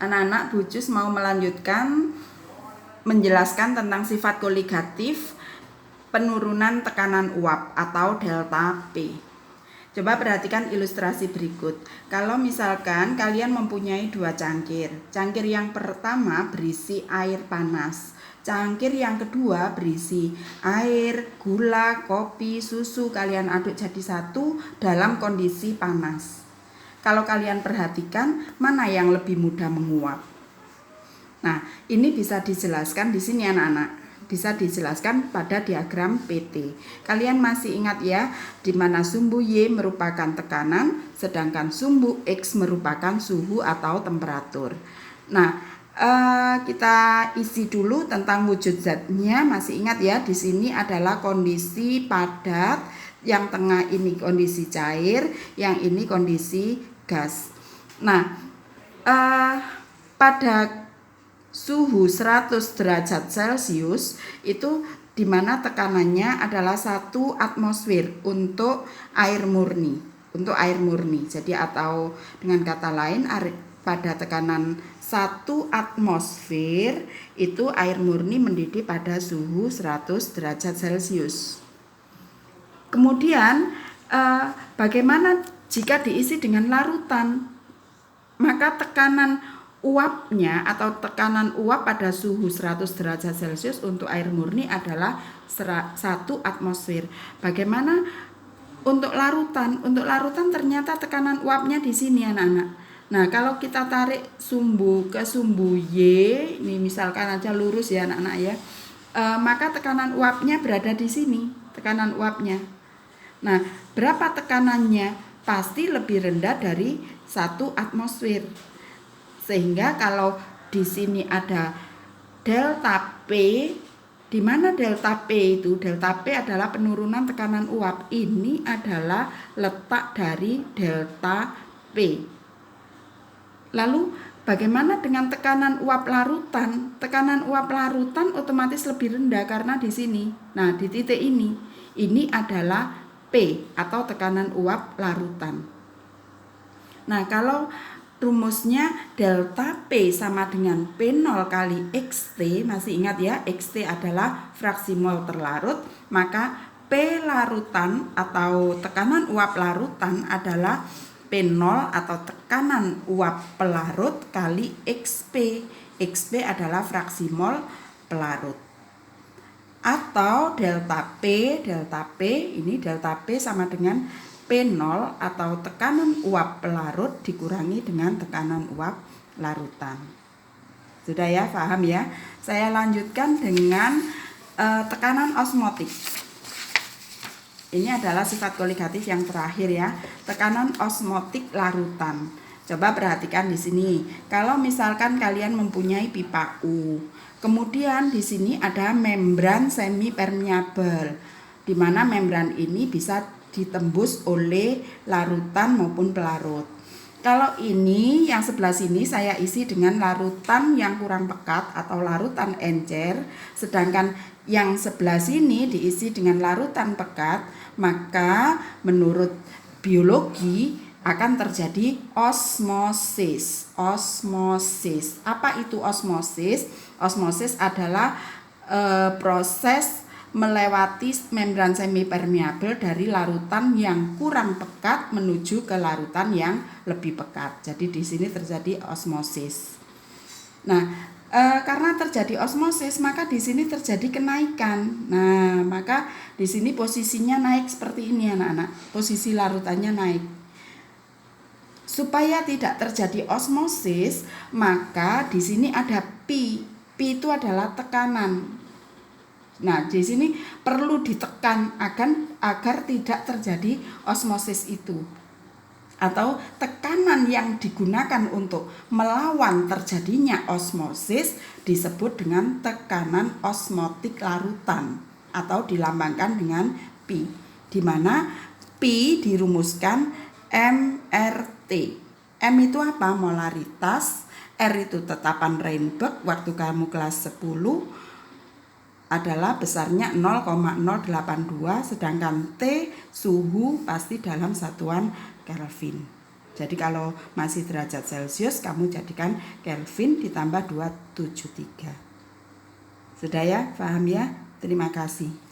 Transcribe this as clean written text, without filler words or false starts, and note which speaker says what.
Speaker 1: Anak-anak, Bu Cus mau melanjutkan menjelaskan tentang sifat koligatif penurunan tekanan uap atau delta P. Coba perhatikan ilustrasi berikut. Kalau misalkan kalian mempunyai dua cangkir. Cangkir yang pertama berisi air panas. Cangkir yang kedua berisi air, gula, kopi, susu. Kalian aduk jadi satu dalam kondisi panas. Kalau kalian perhatikan, mana yang lebih mudah menguap? Nah, ini bisa dijelaskan di sini anak-anak. Bisa dijelaskan pada diagram PT. Kalian masih ingat ya, di mana sumbu Y merupakan tekanan, sedangkan sumbu X merupakan suhu atau temperatur. Nah, kita isi dulu tentang wujud zatnya. Masih ingat ya, di sini adalah kondisi padat, yang tengah ini kondisi cair, yang ini kondisi gas. Nah, pada suhu 100 derajat Celcius itu di mana tekanannya adalah 1 atmosfer untuk air murni. Jadi atau dengan kata lain pada tekanan 1 atmosfer itu air murni mendidih pada suhu 100 derajat Celcius. Kemudian bagaimana jika diisi dengan larutan? Maka tekanan uapnya atau tekanan uap pada suhu 100 derajat Celcius untuk air murni adalah 1 atmosfer. Bagaimana untuk larutan? Untuk larutan ternyata tekanan uapnya di sini anak-anak. Nah, kalau kita tarik sumbu ke sumbu Y, ini misalkan aja lurus ya anak-anak ya, maka tekanan uapnya berada di sini, tekanan uapnya. Nah, berapa tekanannya? Pasti lebih rendah dari 1 atmosfer. Sehingga kalau di sini ada delta P, di mana delta P itu? Delta P adalah penurunan tekanan uap. Ini adalah letak dari delta P. Lalu bagaimana dengan tekanan uap larutan? Tekanan uap larutan otomatis lebih rendah karena di sini. Nah, di titik ini adalah P atau tekanan uap larutan. Nah, kalau rumusnya delta P sama dengan P0 kali XT, masih ingat ya, XT adalah fraksi mol terlarut, maka P larutan atau tekanan uap larutan adalah P0 atau tekanan uap pelarut kali XP. XP adalah fraksi mol pelarut. Atau delta P ini delta P sama dengan P0 atau tekanan uap pelarut dikurangi dengan tekanan uap larutan. Sudah ya, paham ya? Saya lanjutkan dengan tekanan osmotik. Ini adalah sifat koligatif yang terakhir ya, tekanan osmotik larutan. Coba perhatikan di sini. Kalau misalkan kalian mempunyai pipa U, kemudian di sini ada membran semi permeabel, di mana membran ini bisa ditembus oleh larutan maupun pelarut. Kalau ini yang sebelah sini saya isi dengan larutan yang kurang pekat atau larutan encer, sedangkan yang sebelah sini diisi dengan larutan pekat, maka menurut biologi akan terjadi osmosis. Osmosis. Apa itu osmosis? Osmosis adalah proses melewati membran semipermeabel dari larutan yang kurang pekat menuju ke larutan yang lebih pekat. Jadi di sini terjadi osmosis. Nah, karena terjadi osmosis, maka di sini terjadi kenaikan. Nah, maka di sini posisinya naik seperti ini anak-anak. Posisi larutannya naik. Supaya tidak terjadi osmosis, maka di sini ada P. P itu adalah tekanan. Nah, di sini perlu ditekan agar tidak terjadi osmosis itu. Atau tekanan yang digunakan untuk melawan terjadinya osmosis disebut dengan tekanan osmotik larutan atau dilambangkan dengan P. Di mana P dirumuskan MRT. M itu apa? Molaritas. R itu tetapan Reinberg waktu kamu kelas 10. Adalah besarnya 0,082, sedangkan T suhu pasti dalam satuan Kelvin. Jadi kalau masih derajat Celcius, kamu jadikan Kelvin ditambah 273. Sudah ya? Paham ya? Terima kasih.